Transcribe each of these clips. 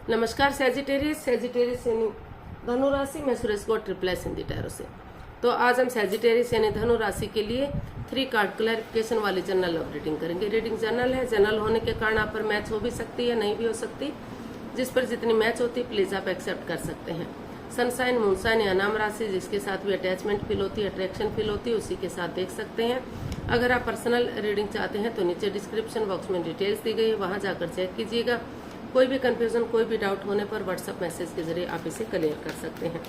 नमस्कार सेजिटेरियस यानी धनु राशि में सुरेश गौड़ ट्रिपल हिंदी टैरो से। तो आज हम सेजिटेरियस यानी धनु राशि के लिए 3 कार्ड क्लैरिफिकेशन वाली जनरल लव रीडिंग करेंगे। रीडिंग जनरल है, जनरल होने के कारण आप पर मैच हो भी सकती है, नहीं भी हो सकती। जिस पर जितनी मैच होती प्लीज आप एक्सेप्ट कर सकते हैं। सनसाइन, मूनसाइन या नाम राशि जिसके साथ भी अटैचमेंट फील होती है, अट्रैक्शन फील होती है, उसी के साथ देख सकते हैं। अगर आप पर्सनल रीडिंग चाहते हैं तो नीचे डिस्क्रिप्शन बॉक्स में डिटेल्स दी गई है, वहां जाकर चेक कीजिएगा। कोई भी कंफ्यूजन, कोई भी डाउट होने पर व्हाट्सएप मैसेज के जरिए आप इसे क्लियर कर सकते हैं।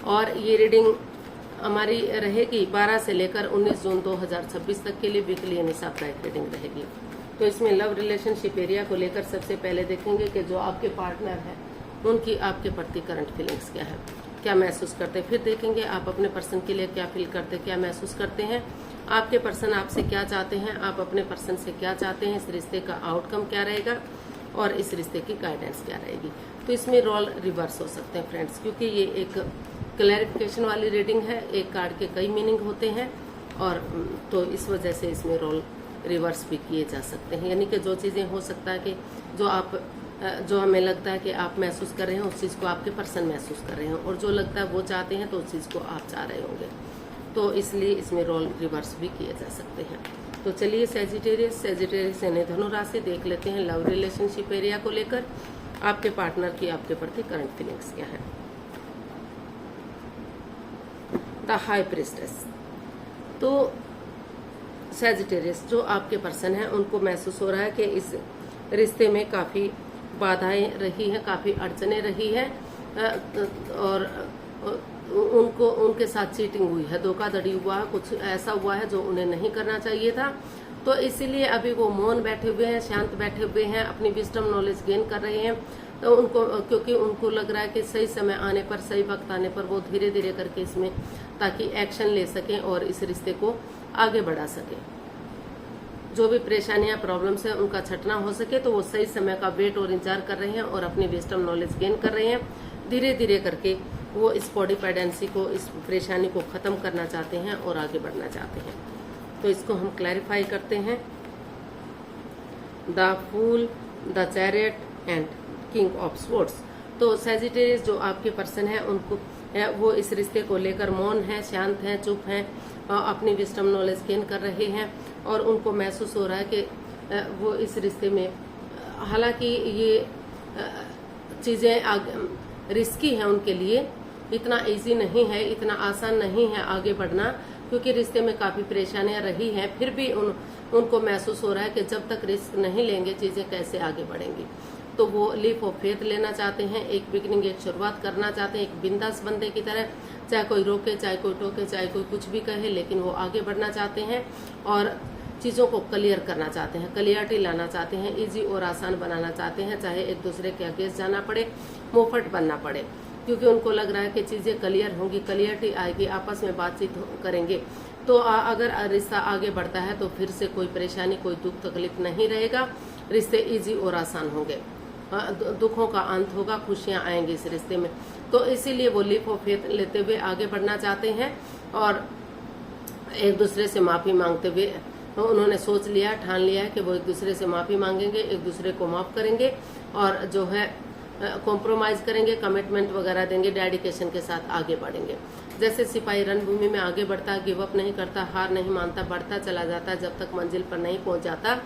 और ये रीडिंग हमारी रहेगी 12 से लेकर 19 जून 2026 तक के लिए वीकली यानी साप्ताहिक रीडिंग रहेगी। तो इसमें लव रिलेशनशिप एरिया को लेकर सबसे पहले देखेंगे कि जो आपके पार्टनर है उनकी आपके प्रति करंट फीलिंग्स क्या है, क्या महसूस करते हैं। फिर देखेंगे आप अपने पर्सन के लिए क्या फील करते हैं, क्या महसूस करते हैं। आपके पर्सन आपसे क्या चाहते हैं, आप अपने पर्सन से क्या चाहते हैं, इस रिश्ते का आउटकम क्या रहेगा और इस रिश्ते की गाइडेंस क्या रहेगी। तो इसमें रोल रिवर्स हो सकते हैं फ्रेंड्स, क्योंकि ये एक क्लैरिफिकेशन वाली रीडिंग है। एक कार्ड के कई मीनिंग होते हैं और तो इस वजह से इसमें रोल रिवर्स भी किए जा सकते हैं। यानी कि जो चीजें हो सकता है कि जो हमें लगता है कि आप महसूस कर रहे हैं उस चीज को आपके पर्सन महसूस कर रहे हैं, और जो लगता है वो चाहते हैं तो उस चीज को आप चाह रहे होंगे। तो इसलिए इसमें रोल रिवर्स भी किए जा सकते हैं। तो चलिए सेजिटेरियस यानी धनु राशि देख लेते हैं लव रिलेशनशिप एरिया को लेकर आपके पार्टनर की आपके प्रति करंट फीलिंग्स क्या है। The high priestess. तो सेजिटेरियस जो आपके पर्सन है उनको महसूस हो रहा है कि इस रिश्ते में काफी बाधाएं रही हैं, काफी अड़चने रही है और उनको उनके साथ चीटिंग हुई है, धोखाधड़ी हुआ है, कुछ ऐसा हुआ है जो उन्हें नहीं करना चाहिए था। तो इसीलिए अभी वो मौन बैठे हुए हैं, शांत बैठे हुए हैं, अपनी विजडम नॉलेज गेन कर रहे हैं। तो उनको क्योंकि उनको लग रहा है कि सही समय आने पर, सही वक्त आने पर वो धीरे धीरे करके इसमें ताकि एक्शन ले सकें और इस रिश्ते को आगे बढ़ा सकें। जो भी परेशानियां, प्रॉब्लम्स हैं उनका छटना हो सके, तो वो सही समय का वेट और इंतजार कर रहे हैं और अपनी विजडम नॉलेज गेन कर रहे हैं। धीरे धीरे करके वो इस कोडिपेंडेंसी को, इस परेशानी को खत्म करना चाहते हैं और आगे बढ़ना चाहते हैं। तो इसको हम क्लैरिफाई करते हैं। The fool, the chariot and king of swords. तो सेजिटेरियस जो आपके पर्सन है उनको वो इस रिश्ते को लेकर मौन है, शांत है, चुप है, अपनी विजडम नॉलेज गेन कर रहे हैं और उनको महसूस हो रहा है कि वो इस रिश्ते में, हालांकि ये चीजें रिस्की है उनके लिए, इतना इजी नहीं है, इतना आसान नहीं है आगे बढ़ना, क्योंकि रिश्ते में काफी परेशानियां रही हैं। फिर भी उनको महसूस हो रहा है कि जब तक रिस्क नहीं लेंगे चीजें कैसे आगे बढ़ेंगी। तो वो लीप ऑफ फेथ लेना चाहते हैं, एक बिगिनिंग, एक शुरुआत करना चाहते हैं, एक बिंदास बंदे की तरह, चाहे कोई रोके, चाहे कोई टोके, चाहे कोई कुछ भी कहे, लेकिन वो आगे बढ़ना चाहते हैं और चीजों को क्लियर करना चाहते हैं, क्लियरिटी लाना चाहते हैं, इजी और आसान बनाना चाहते हैं, चाहे एक दूसरे के अगेंस्ट जाना पड़े, मुंहफट बनना पड़े, क्योंकि उनको लग रहा है कि चीजें क्लियर होंगी, क्लियरिटी आएगी, आपस में बातचीत करेंगे तो अगर रिश्ता आगे बढ़ता है तो फिर से कोई परेशानी, कोई दुख तकलीफ नहीं रहेगा, रिश्ते इजी और आसान होंगे, दुखों का अंत होगा, खुशियां आएंगी इस रिश्ते में। तो इसीलिए वो लीप ऑफ फेथ लेते हुए आगे बढ़ना चाहते हैं और एक दूसरे से माफी मांगते हुए उन्होंने सोच लिया, ठान लिया है कि वो एक दूसरे से माफी मांगेंगे, एक दूसरे को माफ करेंगे और जो है कॉम्प्रोमाइज करेंगे, कमिटमेंट वगैरह देंगे, डेडिकेशन के साथ आगे बढ़ेंगे। जैसे सिपाही रणभूमि में आगे बढ़ता है, गिव अप नहीं करता, हार नहीं मानता, बढ़ता चला जाता है जब तक मंजिल पर नहीं पहुंच जाता।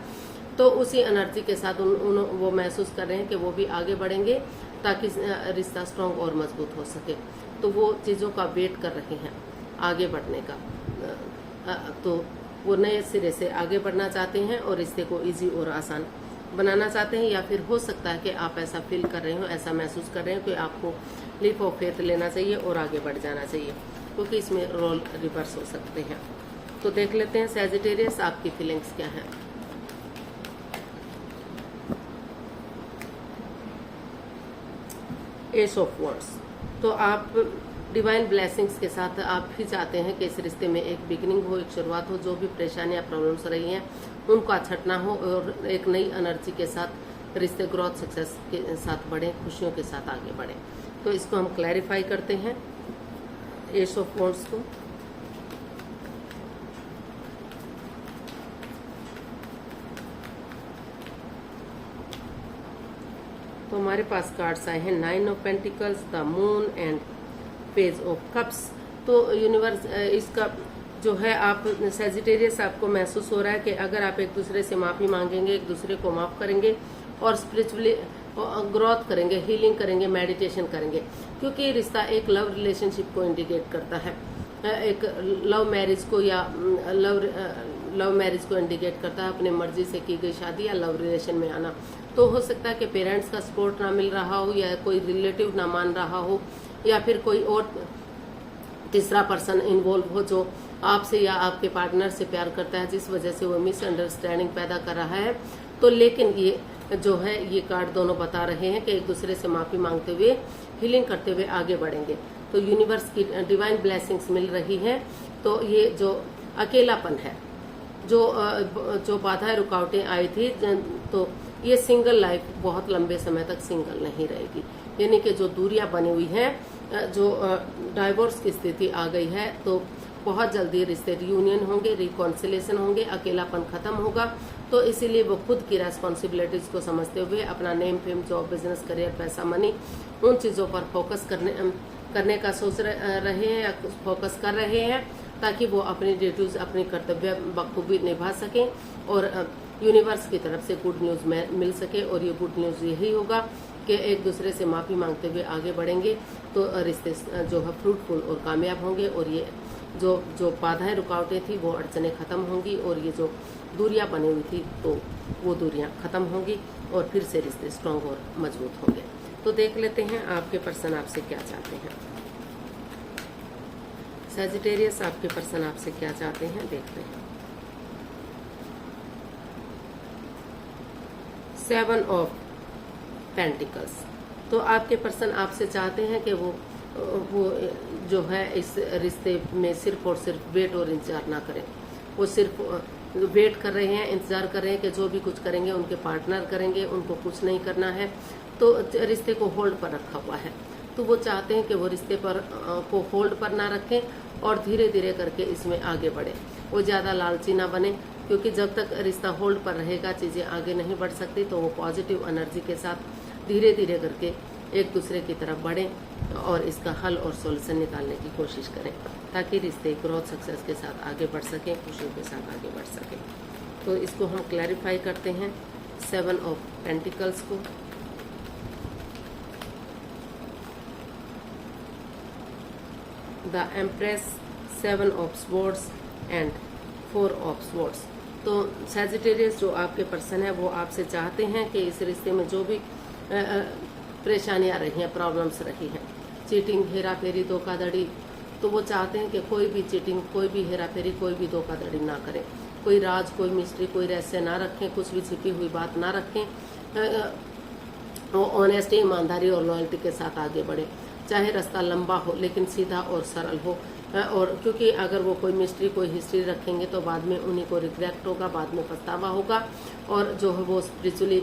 तो उसी एनर्जी के साथ वो महसूस कर रहे हैं कि वो भी आगे बढ़ेंगे ताकि रिश्ता स्ट्रांग और मजबूत हो सके। तो वो चीजों का वेट कर रहे हैं आगे बढ़ने का। तो वो नए सिरे से आगे बढ़ना चाहते हैं और रिश्ते को इजी और आसान बनाना चाहते हैं। या फिर हो सकता है कि आप ऐसा फील कर रहे हो, ऐसा महसूस कर रहे हो कि आपको लीप ऑफ फेथ लेना चाहिए और आगे बढ़ जाना चाहिए, क्योंकि इसमें रोल रिवर्स हो सकते हैं। तो देख लेते हैं सेजिटेरियस आपकी फीलिंग्स क्या है। S of wands. तो आप डिवाइन ब्लेसिंग्स के साथ आप भी चाहते हैं कि इस रिश्ते में एक बिगिनिंग हो, एक शुरुआत हो, जो भी परेशानियां, प्रॉब्लम्स रही हैं उनका छटना हो और एक नई एनर्जी के साथ रिश्ते ग्रोथ, सक्सेस के साथ बढ़े, खुशियों के साथ आगे बढ़े। तो इसको हम क्लैरिफाई करते हैं एस ऑफ वॉन्ड्स को। तो हमारे पास कार्ड्स आए हैं 9 of pentacles, the moon and page of cups. तो यूनिवर्स इसका जो है, आप सेजिटेरियस आपको महसूस हो रहा है कि अगर आप एक दूसरे से माफ़ी मांगेंगे, एक दूसरे को माफ़ करेंगे और स्पिरिचुअली ग्रोथ करेंगे, हीलिंग करेंगे, मेडिटेशन करेंगे, क्योंकि रिश्ता एक लव रिलेशनशिप को इंडिकेट करता है, एक लव मैरिज को या लव मैरिज को इंडिकेट करता है, अपने मर्जी से की गई शादी या लव रिलेशन में आना। तो हो सकता है कि पेरेंट्स का सपोर्ट ना मिल रहा हो, या कोई रिलेटिव ना मान रहा हो, या फिर कोई और तीसरा पर्सन इन्वॉल्व हो जो आपसे या आपके पार्टनर से प्यार करता है, जिस वजह से वो मिसअंडरस्टैंडिंग पैदा कर रहा है। तो लेकिन ये जो है, ये कार्ड दोनों बता रहे हैं कि एक दूसरे से माफी मांगते हुए, हीलिंग करते हुए आगे बढ़ेंगे। तो यूनिवर्स की डिवाइन ब्लेसिंग्स मिल रही हैं। तो ये जो अकेलापन है, जो बाधाएं रुकावटें आई थी, तो ये सिंगल लाइफ बहुत लंबे समय तक सिंगल नहीं रहेगी, यानी कि जो दूरियां बनी हुई हैं, जो डाइवोर्स की स्थिति आ गई है, तो बहुत जल्दी रिश्ते रियूनियन होंगे, रिकॉन्सिलेशन होंगे, अकेलापन खत्म होगा। तो इसीलिए वो खुद की रेस्पॉन्सिबिलिटीज को समझते हुए अपना name, fame, job, business, career, पैसा, मनी, उन चीजों पर फोकस करने का सोच रहे हैं या फोकस कर रहे हैं, ताकि वो अपनी ड्यूटीज, अपनी कर्तव्य बखूबी निभा सकें और यूनिवर्स की तरफ से गुड न्यूज मिल सके। और ये गुड न्यूज यही होगा कि एक दूसरे से माफी मांगते हुए आगे बढ़ेंगे तो रिश्ते जो है फ्रूटफुल और कामयाब होंगे, और ये जो बाधाएं रुकावटें थी वो अड़चने खत्म होंगी, और ये जो दूरियां बनी हुई थी तो वो दूरियां खत्म होंगी, और फिर से रिश्ते स्ट्रांग और मजबूत होंगे। तो देख लेते हैं आपके पर्सन आपसे क्या चाहते हैं। सजिटेरियस, आपके पर्सन आपसे क्या चाहते हैं, देखते हैं। 7 ऑफ पेंटिकल्स। तो आपके पर्सन आपसे चाहते हैं कि वो जो है इस रिश्ते में सिर्फ और सिर्फ वेट और इंतजार ना करें। वो सिर्फ वेट कर रहे हैं, इंतजार कर रहे हैं कि जो भी कुछ करेंगे उनके पार्टनर करेंगे, उनको कुछ नहीं करना है। तो रिश्ते को होल्ड पर रखा हुआ है, तो वो चाहते हैं कि वो रिश्ते पर को होल्ड पर ना रखें और धीरे धीरे करके इसमें आगे बढ़े। वो ज़्यादा लालची ना बने, क्योंकि जब तक रिश्ता होल्ड पर रहेगा चीज़ें आगे नहीं बढ़ सकती। तो वो पॉजिटिव एनर्जी के साथ धीरे धीरे करके एक दूसरे की तरफ बढ़ें और इसका हल और सॉल्यूशन निकालने की कोशिश करें, ताकि रिश्ते ग्रोथ सक्सेस के साथ आगे बढ़ सकें, खुशियों के साथ आगे बढ़ सकें। तो इसको हम क्लैरिफाई करते हैं 7 ऑफ पेंटिकल्स को। The empress, 7 of swords and 4 of swords. तो सैजिटेरियस जो आपके पर्सन है वो आपसे चाहते हैं कि इस रिश्ते में जो भी परेशानियां रही हैं, प्रॉब्लम्स रही हैं, चीटिंग, हेरा फेरी, धोखाधड़ी, तो वो चाहते हैं कि कोई भी चीटिंग, कोई भी हेरा फेरी, कोई भी धोखाधड़ी ना करें, कोई राज, कोई मिस्ट्री, कोई रहस्य ना रखें, कुछ भी छिपी हुई बात ना रखें, ऑनेस्टी, ईमानदारी और लॉयल्टी के साथ आगे बढ़े। चाहे रास्ता लंबा हो लेकिन सीधा और सरल हो, और क्योंकि अगर वो कोई मिस्ट्री, कोई हिस्ट्री रखेंगे तो बाद में उन्हीं को रिग्रेट होगा, बाद में पछतावा होगा। और जो है वो स्पिरिचुअली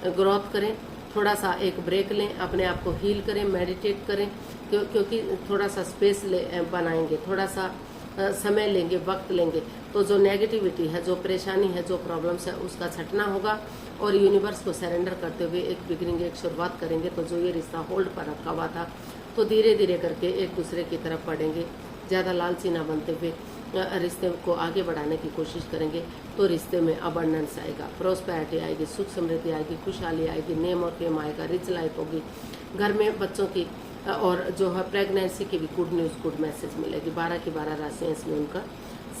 ग्रोथ करें, थोड़ा सा एक ब्रेक लें, अपने आप को हील करें, मेडिटेट करें, क्योंकि थोड़ा सा स्पेस बनाएंगे, थोड़ा सा समय लेंगे, वक्त लेंगे, तो जो नेगेटिविटी है, जो परेशानी है, जो प्रॉब्लम्स है, उसका छटना होगा। और यूनिवर्स को सरेंडर करते हुए एक बिगिनिंग, एक शुरुआत करेंगे। तो जो ये रिश्ता होल्ड पर रखा हुआ था, तो धीरे धीरे करके एक दूसरे की तरफ बढ़ेंगे, ज़्यादा लालची ना बनते हुए रिश्ते को आगे बढ़ाने की कोशिश करेंगे। तो रिश्ते में अबंडेंस आएगा, प्रोस्पेरिटी आएगी, सुख समृद्धि आएगी, खुशहाली आएगी, नेम और फेम आएगा, रिच लाइफ होगी, घर में बच्चों की और जो है प्रेगनेंसी की भी गुड न्यूज़, गुड मैसेज मिलेगी। 12 की 12 राशियाँ इसमें उनका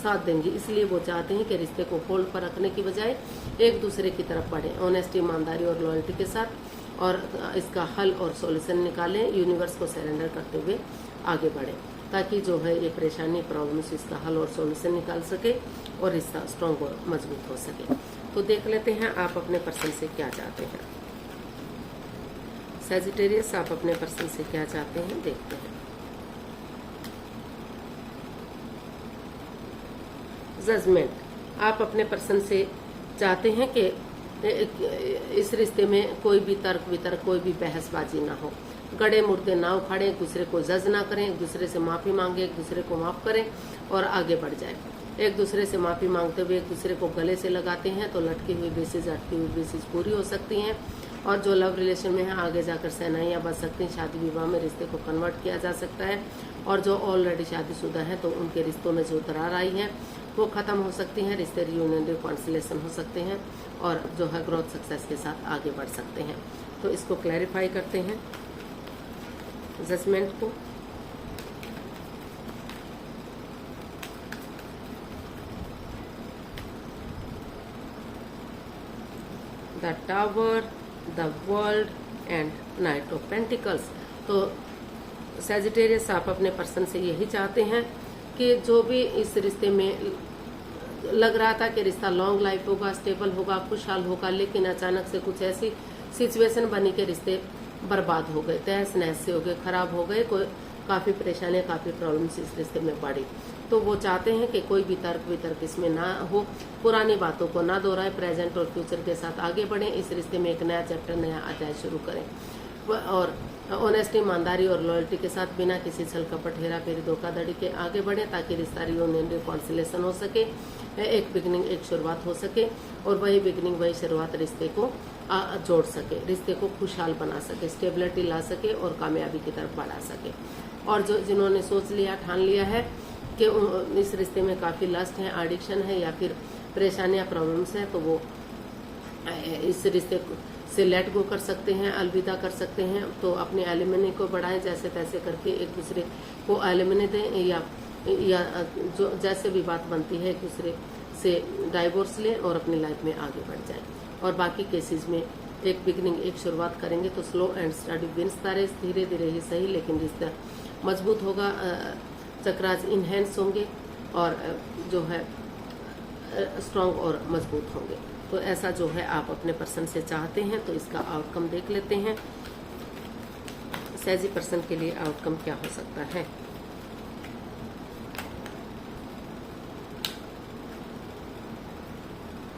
साथ देंगी। इसलिए वो चाहते हैं कि रिश्ते को होल्ड पर रखने की बजाय एक दूसरे की तरफ बढ़ें, ऑनेस्टी, ईमानदारी और लॉयल्टी के साथ, और इसका हल और सॉल्यूशन निकालें, यूनिवर्स को सरेंडर करते हुए आगे बढ़ें, ताकि जो है ये परेशानी, प्रॉब्लम्स, इसका हल और सॉल्यूशन निकाल सके और रिश्ता स्ट्रॉन्ग और मजबूत हो सके। तो देख लेते हैं आप अपने पर्सन से क्या चाहते हैं। सैजिटेरियस, आप अपने पर्सन से क्या चाहते हैं, देखते हैं। जजमेंट, आप अपने पर्सन से चाहते हैं कि इस रिश्ते में कोई भी तर्क वितर्क, कोई भी बहसबाजी ना हो, गड़े मुर्दे ना उखाड़ें, एक दूसरे को जज ना करें, एक दूसरे से माफ़ी मांगे, एक दूसरे को माफ़ करें और आगे बढ़ जाए। एक दूसरे से माफ़ी मांगते हुए एक दूसरे को गले से लगाते हैं तो लटकी हुई बेसिस, अटकी हुई बेसिस पूरी हो सकती हैं। और जो लव रिलेशन में है आगे जाकर सहनाइयाँ बच सकती हैं, शादी विवाह में रिश्ते को कन्वर्ट किया जा सकता है। और जो ऑलरेडी शादीशुदा है तो उनके रिश्तों में जो दरार आई है वो खत्म हो सकती है, रिश्ते रियूनियन रिकॉन्सिलेशन हो सकते हैं और जो है ग्रोथ सक्सेस के साथ आगे बढ़ सकते हैं। तो इसको क्लैरिफाई करते हैं जजमेंट को। The tower, the world and night of pentacles. तो सैजिटेरियस आप अपने पर्सन से यही चाहते हैं कि जो भी इस रिश्ते में लग रहा था कि रिश्ता लॉन्ग लाइफ होगा, स्टेबल होगा, खुशहाल होगा, लेकिन अचानक से कुछ ऐसी सिचुएशन बनी कि रिश्ते बर्बाद हो गए, तहस नहस से हो गए, खराब हो गए, कोई काफ़ी परेशानियाँ, काफ़ी प्रॉब्लम्स इस रिश्ते में बढ़ी। तो वो चाहते हैं कि कोई भी तर्क वितर्क इसमें ना हो, पुरानी बातों को ना दोहराए, प्रेजेंट और फ्यूचर के साथ आगे बढ़ें, इस रिश्ते में एक नया चैप्टर, नया अध्याय शुरू करें और ऑनेस्टी, ईमानदारी और लॉयल्टी के साथ बिना किसी छल कपट, हेरा फेरी, धोखाधड़ी के आगे बढ़ें ताकि रिश्ता रियूनियन रिकॉन्सिलेशन हो सके, एक बिगनिंग, एक शुरुआत हो सके और वही बिगनिंग, वही शुरुआत रिश्ते को जोड़ सके, रिश्ते को खुशहाल बना सके, स्टेबिलिटी ला सके और कामयाबी की तरफ बढ़ा सके। और जो जिन्होंने सोच लिया, ठान लिया है कि इस रिश्ते में काफ़ी लस्ट है, एडिक्शन है या फिर परेशानियाँ, प्रॉब्लम्स हैं, तो वो इस रिश्ते से लेट गो कर सकते हैं, अलविदा कर सकते हैं। तो अपने एलिमनी को बढ़ाएं, जैसे तैसे करके एक दूसरे को एलिमनी दें या जो जैसे भी बात बनती है एक दूसरे से डाइवोर्स लें और अपनी लाइफ में आगे बढ़ जाएं। और बाकी केसेस में एक बिगनिंग, एक शुरुआत करेंगे तो slow and steady wins the race, धीरे धीरे ही सही लेकिन रिश्ता मजबूत होगा, चक्रास इनहेंस होंगे और जो है स्ट्रांग और मजबूत होंगे। तो ऐसा जो है आप अपने पर्सन से चाहते हैं। तो इसका आउटकम देख लेते हैं, सैजी पर्सन के लिए आउटकम क्या हो सकता है।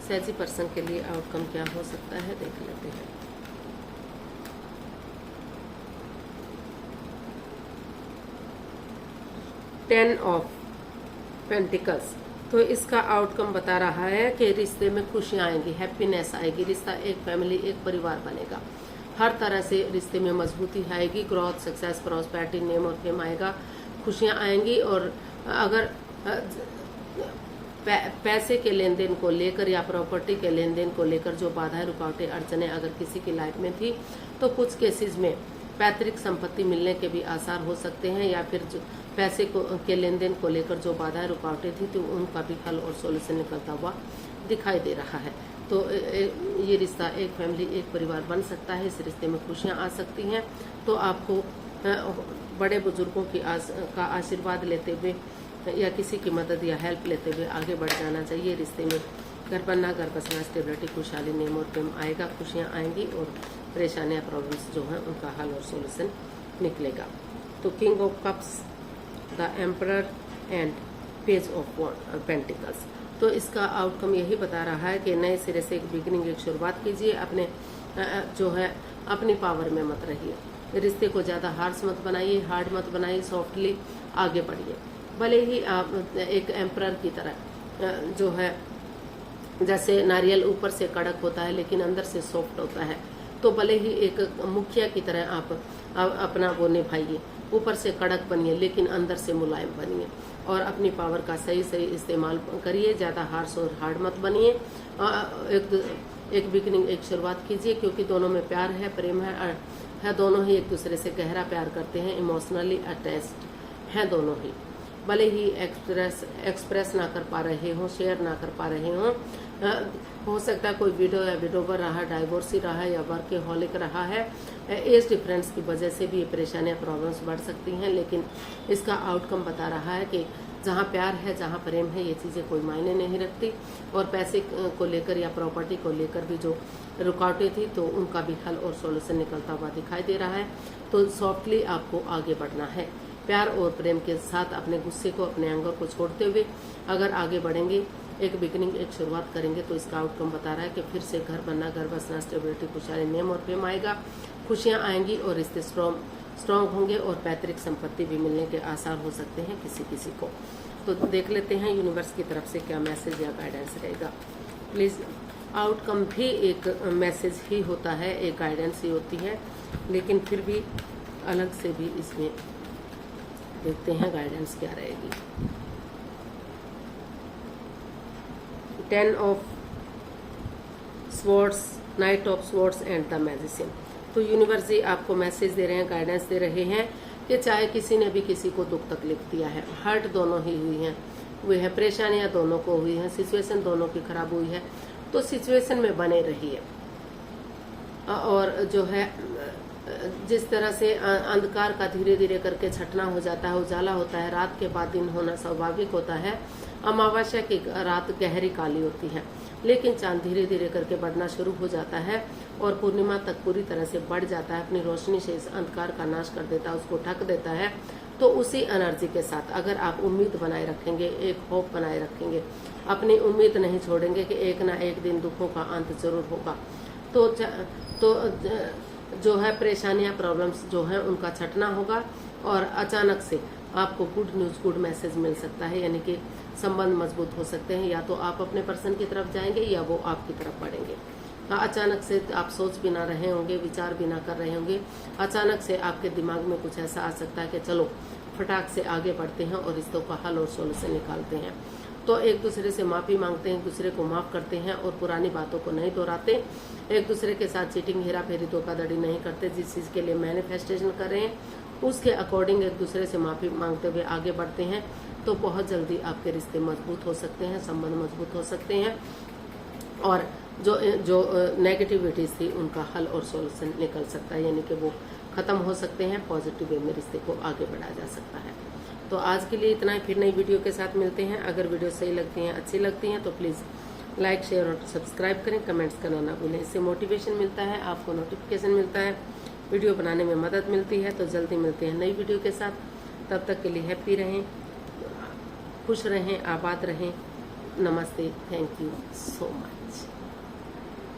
सैजी पर्सन के लिए आउटकम क्या हो सकता है देख लेते हैं। Ten of pentacles. तो इसका आउटकम बता रहा है कि रिश्ते में खुशियां आएंगी, हैप्पीनेस आएगी, रिश्ता एक फैमिली, एक परिवार बनेगा, हर तरह से रिश्ते में मजबूती आएगी, ग्रोथ, सक्सेस, प्रॉस्पेरिटी, नेम और फेम आएगा, खुशियां आएंगी। और अगर पैसे के लेन देन को लेकर या प्रॉपर्टी के लेन देन को लेकर जो बाधाएं, रुकावटें, अड़चने अगर किसी की लाइफ में थी तो कुछ केसेस में पैतृक संपत्ति मिलने के भी आसार हो सकते हैं या फिर जो पैसे के लेन देन को लेकर जो बाधाएं, रुकावटें थी तो उनका भी हल और सोल्यूशन निकलता हुआ दिखाई दे रहा है। तो ये रिश्ता एक फैमिली, एक परिवार बन सकता है, इस रिश्ते में खुशियां आ सकती हैं। तो आपको बड़े बुजुर्गों का आशीर्वाद लेते हुए या किसी की मदद या हेल्प लेते हुए आगे बढ़ जाना चाहिए। रिश्ते में घर बनना, घर बसना, स्टेबिलिटी, खुशहाली, नेम और फेम आएगा, खुशियाँ आएंगी और परेशानियाँ, प्रॉब्लम्स जो हैं उनका हल और सोल्यूशन निकलेगा। तो king of cups, the emperor and page of pentacles. तो इसका आउटकम यही बता रहा है कि नए सिरे से एक बिगिनिंग, एक शुरुआत कीजिए, अपने जो है अपनी पावर में मत रहिए, रिश्ते को ज़्यादा हार्श मत बनाइए, हार्ड मत बनाइए, सॉफ्टली आगे बढ़िए। भले ही आप एक एम्परर की तरह जो है, जैसे नारियल ऊपर से कड़क होता है लेकिन अंदर से सॉफ्ट होता है, तो भले ही एक मुखिया की तरह आप अपना वो निभाइए, ऊपर से कड़क बनिए लेकिन अंदर से मुलायम बनिए और अपनी पावर का सही सही इस्तेमाल करिए, ज़्यादा हार्श और हार्ड मत बनिए। एक बिगिनिंग, एक शुरुआत कीजिए क्योंकि दोनों में प्यार है, प्रेम है, दोनों ही एक दूसरे से गहरा प्यार करते हैं, इमोशनली अटैच्ड हैं दोनों ही। भले ही एक्सप्रेस ना कर पा रहे हों, शेयर ना कर पा रहे हों, हो सकता है कोई विडो या विडोवर रहा, डाइवोर्सी रहा या वर्कहॉलिक रहा है, एज डिफरेंस की वजह से भी ये परेशानियां, प्रॉब्लम्स बढ़ सकती हैं। लेकिन इसका आउटकम बता रहा है कि जहाँ प्यार है, जहाँ प्रेम है, ये चीज़ें कोई मायने नहीं रखती और पैसे को लेकर या प्रॉपर्टी को लेकर भी जो रुकावटें थी तो उनका भी हल और सॉल्यूशन निकलता हुआ दिखाई दे रहा है। तो सॉफ्टली आपको आगे बढ़ना है, प्यार और प्रेम के साथ अपने गुस्से को, अपने एंगर को छोड़ते हुए अगर आगे बढ़ेंगे, एक बिगिनिंग, एक शुरुआत करेंगे तो इसका आउटकम बता रहा है कि फिर से घर बनना, घर बसना, स्टेबिलिटी, खुशहाली, नेम और फेम आएगा, खुशियाँ आएंगी और रिश्ते स्ट्रॉन्ग होंगे और पैतृक संपत्ति भी मिलने के आसार हो सकते हैं किसी को। तो देख लेते हैं यूनिवर्स की तरफ से क्या मैसेज या गाइडेंस रहेगा। प्लीज़ आउटकम भी एक मैसेज ही होता है, एक गाइडेंस ही होती है, लेकिन फिर भी अलग से भी इसमें देखते हैं गाइडेंस क्या रहेगी। 10 of swords, night of swords and the magician. तो यूनिवर्स जी आपको मैसेज दे रहे हैं, गाइडेंस दे रहे हैं कि चाहे किसी ने भी किसी को दुख तकलीफ दिया है, हर्ट दोनों ही हुई है, परेशानियां दोनों को हुई हैं, सिचुएशन दोनों की खराब हुई है, तो सिचुएशन में बने रहिए। और जो है जिस तरह से अंधकार का धीरे धीरे करके छटना हो जाता है, उजाला होता है, रात के बाद दिन होना स्वाभाविक होता है। अमावस्या की रात गहरी काली होती है, लेकिन चांद धीरे धीरे करके बढ़ना शुरू हो जाता है और पूर्णिमा तक पूरी तरह से बढ़ जाता है, अपनी रोशनी से इस अंधकार का नाश कर देता है, उसको ढक देता है। तो उसी एनर्जी के साथ अगर आप उम्मीद बनाए रखेंगे, एक होप बनाए रखेंगे, अपनी उम्मीद नहीं छोड़ेंगे कि एक ना एक दिन दुखों का अंत जरूर होगा, तो जो है परेशानियां, प्रॉब्लम्स जो है उनका छटना होगा और अचानक से आपको गुड न्यूज, गुड मैसेज मिल सकता है, यानी कि संबंध मजबूत हो सकते हैं। या तो आप अपने पर्सन की तरफ जाएंगे या वो आपकी तरफ बढ़ेंगे। अचानक से आप सोच भी ना रहे होंगे, विचार भी ना कर रहे होंगे, अचानक से आपके दिमाग में कुछ ऐसा आ सकता है कि चलो फटाक से आगे बढ़ते हैं और रिश्तों का हल और सोल्यूशन निकालते हैं। तो एक दूसरे से माफी मांगते हैं, एक दूसरे को माफ करते हैं और पुरानी बातों को नहीं दोहराते, एक दूसरे के साथ चीटिंग, हेरा फेरी, धोखाधड़ी नहीं करते। जिस चीज के लिए मैनिफेस्टेशन कर रहे हैं उसके अकॉर्डिंग एक दूसरे से माफी मांगते हुए आगे बढ़ते हैं, तो बहुत जल्दी आपके रिश्ते मजबूत हो सकते हैं, संबंध मजबूत हो सकते हैं और जो नेगेटिविटीज थी उनका हल और सॉल्यूशन निकल सकता है, यानी कि वो खत्म हो सकते हैं। पॉजिटिव वे में रिश्ते को आगे बढ़ाया जा सकता है। तो आज के लिए इतना ही, फिर नई वीडियो के साथ मिलते हैं। अगर वीडियो सही लगती हैं, अच्छी लगती हैं तो प्लीज़ लाइक, शेयर और सब्सक्राइब करें, कमेंट्स करना ना भूलें। इससे मोटिवेशन मिलता है, आपको नोटिफिकेशन मिलता है, वीडियो बनाने में मदद मिलती है। तो जल्दी मिलते हैं नई वीडियो के साथ, तब तक के लिए हैप्पी रहें, खुश रहें, आबाद रहें। नमस्ते, थैंक यू सो मच।